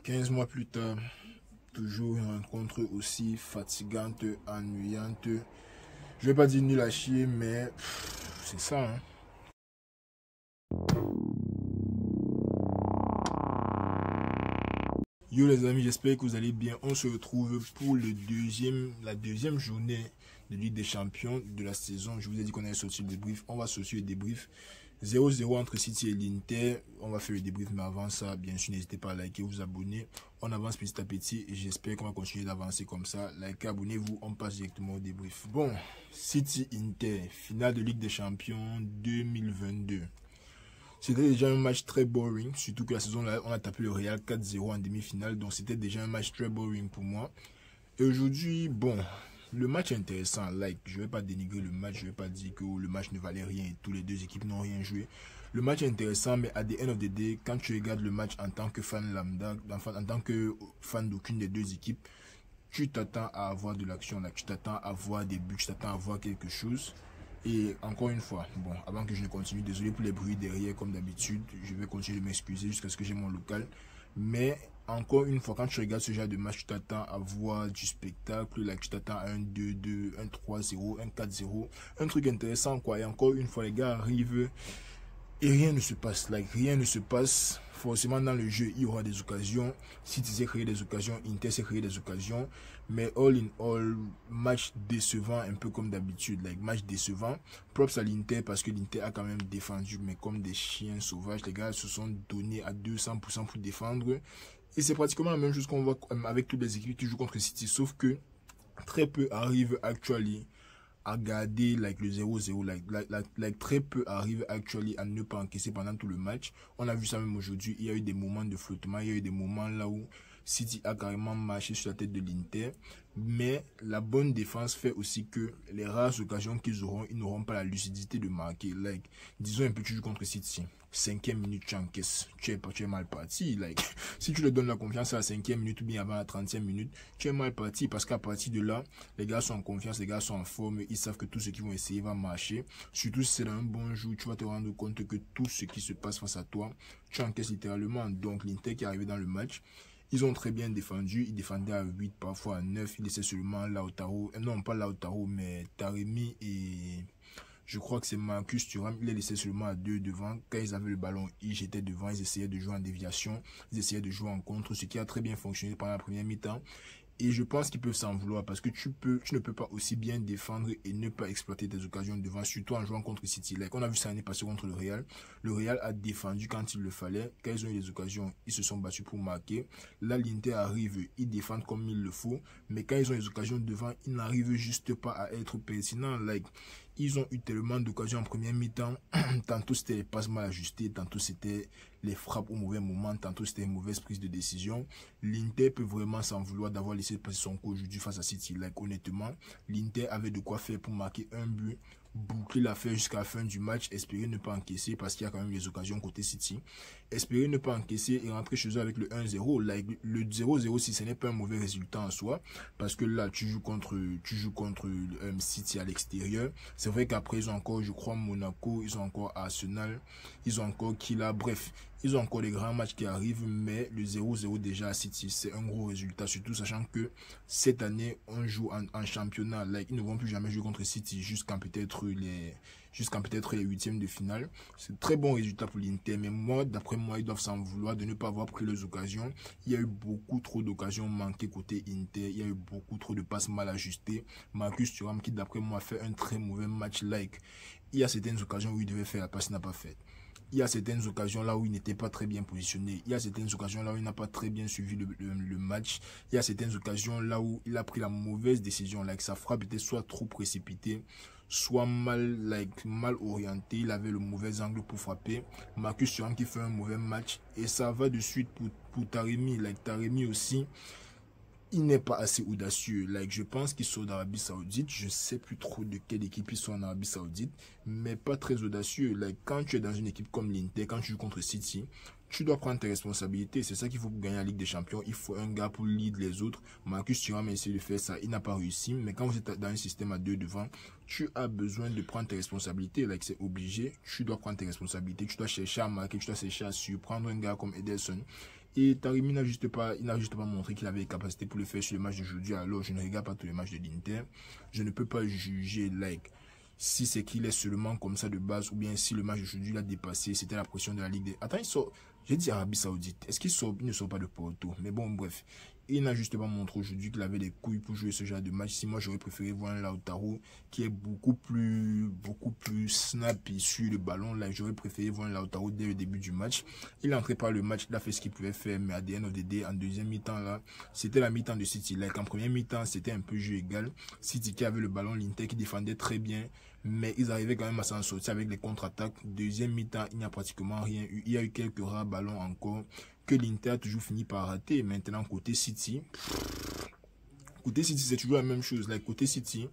15 mois plus tard, toujours une rencontre aussi fatigante, ennuyante. Je vais pas dire nul à chier, mais c'est ça. Hein. Yo les amis, j'espère que vous allez bien. On se retrouve pour la deuxième journée de Ligue des Champions de la saison. Je vous ai dit qu'on allait sortir le débrief. On va sortir le débrief. 0-0 entre City et l'Inter. On va faire le débrief, mais avant ça, bien sûr, n'hésitez pas à liker, vous abonner. On avance petit à petit et j'espère qu'on va continuer d'avancer comme ça. Likez, abonnez-vous, on passe directement au débrief. Bon, City-Inter, finale de Ligue des Champions 2022. C'était déjà un match très boring, surtout que la saison là, on a tapé le Real 4-0 en demi-finale, donc c'était déjà un match très boring pour moi. Et aujourd'hui, bon, le match est intéressant, je vais pas dénigrer le match, je vais pas dire que le match ne valait rien et tous les deux équipes n'ont rien joué. Le match est intéressant, mais à the end of the day, quand tu regardes le match en tant que fan lambda, en tant que fan d'aucune des deux équipes, tu t'attends à avoir de l'action, tu t'attends à voir des buts, tu t'attends à voir quelque chose. Et encore une fois, bon, avant que je ne continue, désolé pour les bruits derrière, comme d'habitude, je vais continuer de m'excuser jusqu'à ce que j'ai mon local. Mais encore une fois, quand tu regardes ce genre de match, tu t'attends à voir du spectacle, tu t'attends à un 2-2, un 3-0, un 4-0, un truc intéressant, quoi. Et encore une fois, les gars arrivent et rien ne se passe, rien ne se passe. Forcément, dans le jeu, il y aura des occasions. City s'est créé des occasions, Inter s'est créé des occasions. Mais all in all, match décevant, un peu comme d'habitude. Match décevant. Props à l'Inter parce que l'Inter a quand même défendu, mais comme des chiens sauvages. Les gars se sont donnés à 200% pour défendre. Et c'est pratiquement la même chose qu'on voit avec toutes les équipes qui jouent contre City. Sauf que très peu arrivent actuellement à garder le 0-0, très peu arrive actuellement à ne pas encaisser pendant tout le match. On a vu ça même aujourd'hui, il y a eu des moments de flottement, il y a eu des moments là où City a carrément marché sur la tête de l'Inter, mais la bonne défense fait aussi que les rares occasions qu'ils auront, ils n'auront pas la lucidité de marquer. Disons un peu, tu joues contre City, 5e minute tu encaisses, tu es mal parti. Si tu leur donnes la confiance à la 5e minute ou bien avant la 30e minute, tu es mal parti parce qu'à partir de là, les gars sont en confiance, les gars sont en forme, ils savent que tout ce qu'ils vont essayer va marcher. Surtout si c'est dans un bon jour, tu vas te rendre compte que tout ce qui se passe face à toi, tu encaisses littéralement. Donc l'Inter qui est arrivé dans le match, ils ont très bien défendu, ils défendaient à 8, parfois à 9, ils laissaient seulement Lautaro, non pas Lautaro, mais Taremi et je crois que c'est Marcus Thuram, ils les laissaient seulement à 2 devant. Quand ils avaient le ballon, ils jetaient devant, ils essayaient de jouer en déviation, ils essayaient de jouer en contre, ce qui a très bien fonctionné pendant la première mi-temps. Et je pense qu'ils peuvent s'en vouloir parce que tu ne peux pas aussi bien défendre et ne pas exploiter tes occasions devant, surtout en jouant contre City. On a vu ça l'année passée contre le Real. Le Real a défendu quand il le fallait. Quand ils ont eu les occasions, ils se sont battus pour marquer. Là, l'Inter arrive, ils défendent comme il le faut. Mais quand ils ont les occasions devant, ils n'arrivent juste pas à être pertinents. Ils ont eu tellement d'occasions en première mi-temps. Tantôt c'était les passes mal ajustées, tantôt c'était les frappes au mauvais moment, tantôt c'était une mauvaise prise de décision. L'Inter peut vraiment s'en vouloir d'avoir laissé passer son coup aujourd'hui face à City. Honnêtement, l'Inter avait de quoi faire pour marquer un but, boucler l'affaire jusqu'à la fin du match, espérer ne pas encaisser parce qu'il y a quand même les occasions côté City. Espérer ne pas encaisser et rentrer chez eux avec le 1-0. Le 0-0, si ce n'est pas un mauvais résultat en soi, parce que là, tu joues contre City à l'extérieur. C'est vrai qu'après, ils ont encore, je crois, Monaco, ils ont encore Arsenal, ils ont encore Kila, bref, ils ont encore des grands matchs qui arrivent, mais le 0-0 déjà à City, c'est un gros résultat, surtout sachant que cette année, on joue en championnat, ils ne vont plus jamais jouer contre City jusqu'en peut-être les huitièmes de finale. C'est un très bon résultat pour l'Inter, mais moi, d'après moi, ils doivent s'en vouloir de ne pas avoir pris les occasions. Il y a eu beaucoup trop d'occasions manquées côté Inter, il y a eu beaucoup trop de passes mal ajustées. Marcus Thuram qui, d'après moi, fait un très mauvais match. Il y a certaines occasions où il devait faire la passe, il n'a pas fait. Il y a certaines occasions là où il n'était pas très bien positionné. Il y a certaines occasions là où il n'a pas très bien suivi le match. Il y a certaines occasions là où il a pris la mauvaise décision. Sa frappe était soit trop précipitée, soit mal orientée. Il avait le mauvais angle pour frapper. Marcus Thuram qui fait un mauvais match. Et ça va de suite pour Taremi. Taremi aussi, il n'est pas assez audacieux. Je pense qu'il sort d'Arabie Saoudite. Je ne sais plus trop de quelle équipe il sort en Arabie Saoudite, mais pas très audacieux. Quand tu es dans une équipe comme l'Inter, quand tu joues contre City, tu dois prendre tes responsabilités. C'est ça qu'il faut pour gagner la Ligue des Champions. Il faut un gars pour lead les autres. Marcus Thuram a essayé de faire ça. Il n'a pas réussi. Mais quand vous êtes dans un système à 2 devant, tu as besoin de prendre tes responsabilités. C'est obligé. Tu dois prendre tes responsabilités. Tu dois chercher à marquer. Tu dois chercher à surprendre un gars comme Ederson. Et Taremi n'a juste pas montré qu'il avait les capacités pour le faire sur le match d'aujourd'hui. Alors, je ne regarde pas tous les matchs de l'Inter. Je ne peux pas juger, si c'est qu'il est seulement comme ça de base, ou bien si le match d'aujourd'hui l'a dépassé, c'était la pression de la Ligue des... Attends, il sort... J'ai dit Arabie Saoudite. Est-ce qu'il sort? Il ne sort pas de Porto. Mais bon, bref. Il n'a juste pas montré aujourd'hui qu'il avait les couilles pour jouer ce genre de match. Si moi, j'aurais préféré voir un Lautaro qui est beaucoup plus snappy sur le ballon. Là, j'aurais préféré voir un Lautaro dès le début du match. Il est entré par le match, il a fait ce qu'il pouvait faire. Mais à the end of the day, en deuxième mi-temps, là, c'était la mi-temps de City. En première mi-temps, c'était un peu jeu égal. City qui avait le ballon, l'Inter qui défendait très bien. Mais ils arrivaient quand même à s'en sortir avec les contre-attaques. Deuxième mi-temps, il n'y a pratiquement rien eu. Il y a eu quelques rares ballons encore que l'Inter a toujours fini par rater. Maintenant, côté City, c'est toujours la même chose. Côté City,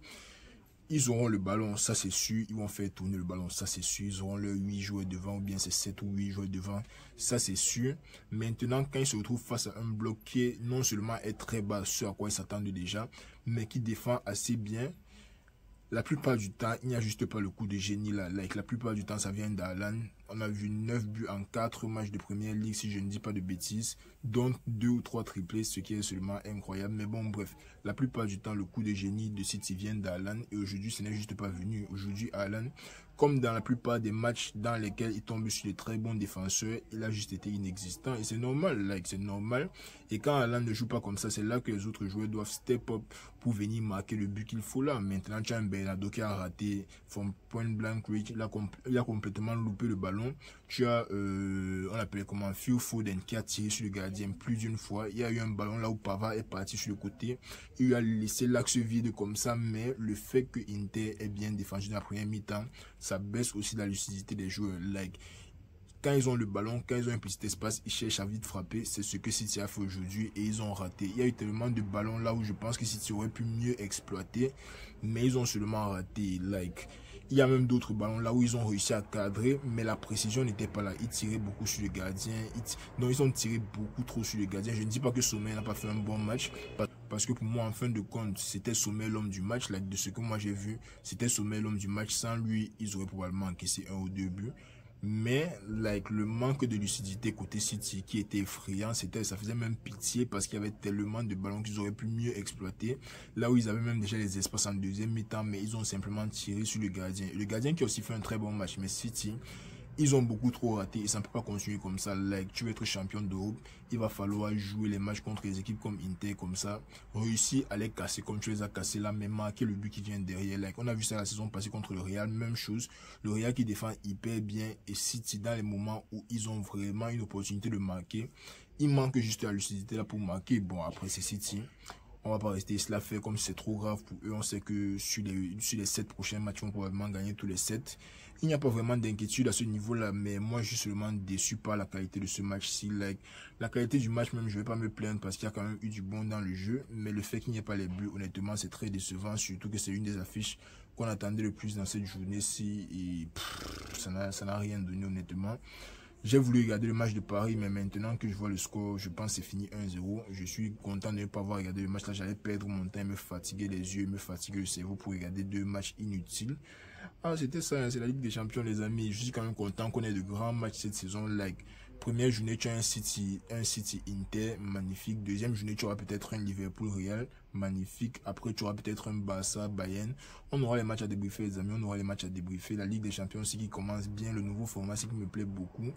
ils auront le ballon, ça c'est sûr. Ils vont faire tourner le ballon, ça c'est sûr. Ils auront leurs 8 joueurs devant, ou bien c'est 7 ou 8 joueurs devant, ça c'est sûr. Maintenant, quand ils se retrouvent face à un bloc qui non seulement est très bas, ce à quoi ils s'attendent déjà, mais qui défend assez bien, la plupart du temps, il n'y a juste pas le coup de génie là. La plupart du temps, ça vient d'Haaland. On a vu 9 buts en 4 matchs de première ligue, si je ne dis pas de bêtises. Donc 2 ou 3 triplés, ce qui est seulement incroyable. Mais bon, bref, la plupart du temps, le coup de génie de City vient d'Haaland. Et aujourd'hui, ce n'est juste pas venu. Aujourd'hui, Haaland, comme dans la plupart des matchs dans lesquels il tombe sur des très bons défenseurs, il a juste été inexistant. Et c'est normal, c'est normal. Et quand Haaland ne joue pas comme ça, c'est là que les autres joueurs doivent step up pour venir marquer le but qu'il faut là. Maintenant, tu as un Bernardo qui a raté from point blank range. Il a complètement loupé le ballon. Tu as, on l'appelle comment, Phil Foden qui a tiré sur le gardien plus d'une fois. Il y a eu un ballon là où Pavard est parti sur le côté. Il lui a laissé l'axe vide comme ça. Mais le fait que Inter est bien défendu dans la première mi-temps, ça baisse aussi la lucidité des joueurs. Quand ils ont le ballon, quand ils ont un petit espace, ils cherchent à vite frapper. C'est ce que City a fait aujourd'hui et ils ont raté. Il y a eu tellement de ballons là où je pense que City aurait pu mieux exploiter, mais ils ont seulement raté. Il y a même d'autres ballons là où ils ont réussi à cadrer, mais la précision n'était pas là. Ils tiraient beaucoup sur le gardien. Ils ont tiré beaucoup trop sur le gardien. Je ne dis pas que Sommer n'a pas fait un bon match, parce que pour moi, en fin de compte, c'était Sommer l'homme du match. De ce que moi j'ai vu, c'était Sommer l'homme du match. Sans lui, ils auraient probablement encaissé 1 ou 2 buts. Mais le manque de lucidité côté City qui était effrayant, ça faisait même pitié parce qu'il y avait tellement de ballons qu'ils auraient pu mieux exploiter. Là où ils avaient même déjà les espaces en deuxième mi-temps, mais ils ont simplement tiré sur le gardien. Le gardien qui a aussi fait un très bon match, mais City, ils ont beaucoup trop raté et ça ne peut pas continuer comme ça. Tu veux être champion d'Europe, il va falloir jouer les matchs contre les équipes comme Inter, comme ça, réussir à les casser comme tu les as cassés là, mais marquer le but qui vient derrière. On a vu ça la saison passée contre le Real, même chose. Le Real qui défend hyper bien et City, dans les moments où ils ont vraiment une opportunité de marquer, il manque juste la lucidité là pour marquer. Bon, après c'est City. On va pas rester cela fait comme c'est trop grave pour eux. On sait que sur les 7 prochains matchs, ils vont probablement gagner tous les 7. Il n'y a pas vraiment d'inquiétude à ce niveau-là, mais moi, je suis seulement déçu par la qualité de ce match-ci. La qualité du match, même, je vais pas me plaindre parce qu'il y a quand même eu du bon dans le jeu, mais le fait qu'il n'y ait pas les buts, honnêtement, c'est très décevant, surtout que c'est une des affiches qu'on attendait le plus dans cette journée-ci et ça n'a rien donné, honnêtement. J'ai voulu regarder le match de Paris, mais maintenant que je vois le score, je pense que c'est fini 1-0. Je suis content de ne pas avoir regardé le match. Là, j'allais perdre mon temps, me fatiguer les yeux, me fatiguer le cerveau pour regarder 2 matchs inutiles. Ah, c'était ça, c'est la Ligue des Champions, les amis. Je suis quand même content qu'on ait de grands matchs cette saison. Première journée, tu as un City Inter, magnifique. Deuxième journée, tu auras peut-être un Liverpool Real, magnifique. Après, tu auras peut-être un Barça Bayern. On aura les matchs à débriefer, les amis. On aura les matchs à débriefer. La Ligue des Champions aussi qui commence bien. Le nouveau format, c'est qui me plaît beaucoup.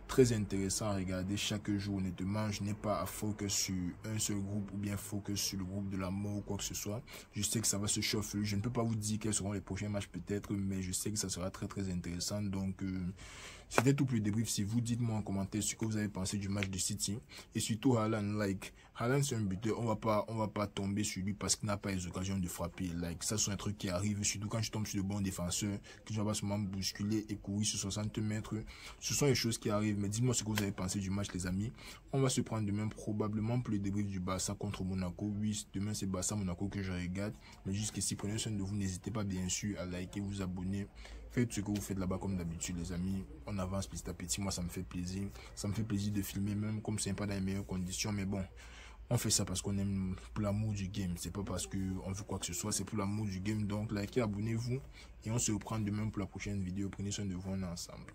Très intéressant à regarder chaque jour, honnêtement. Je n'ai pas à focus sur un seul groupe ou bien focus sur le groupe de la mort ou quoi que ce soit. Je sais que ça va se chauffer. Je ne peux pas vous dire quels seront les prochains matchs peut-être, mais je sais que ça sera très très intéressant. Donc, c'était tout pour le débrief. Si vous dites-moi en commentaire ce que vous avez pensé du match de City. Et surtout Haaland, Haaland c'est un buteur, on va pas tomber sur lui parce qu'il n'a pas les occasions de frapper. Ça c'est un truc qui arrive, surtout quand je tombe sur de bons défenseurs, que je vais pas seulement bousculer et courir sur 60 mètres. Ce sont les choses qui arrivent. Mais dites-moi ce que vous avez pensé du match, les amis. On va se prendre demain probablement pour le débrief du Barça contre Monaco. Oui, demain c'est Barça-Monaco que je regarde. Mais jusqu'ici, prenez soin de vous. N'hésitez pas bien sûr à liker, vous abonner. Faites ce que vous faites là-bas comme d'habitude, les amis. On avance petit à petit. Moi, ça me fait plaisir. Ça me fait plaisir de filmer, même comme c'est pas dans les meilleures conditions. Mais bon, on fait ça parce qu'on aime pour l'amour du game. C'est pas parce qu'on veut quoi que ce soit. C'est pour l'amour du game. Donc, likez, abonnez-vous. Et on se reprend demain pour la prochaine vidéo. Prenez soin de vous, on est ensemble.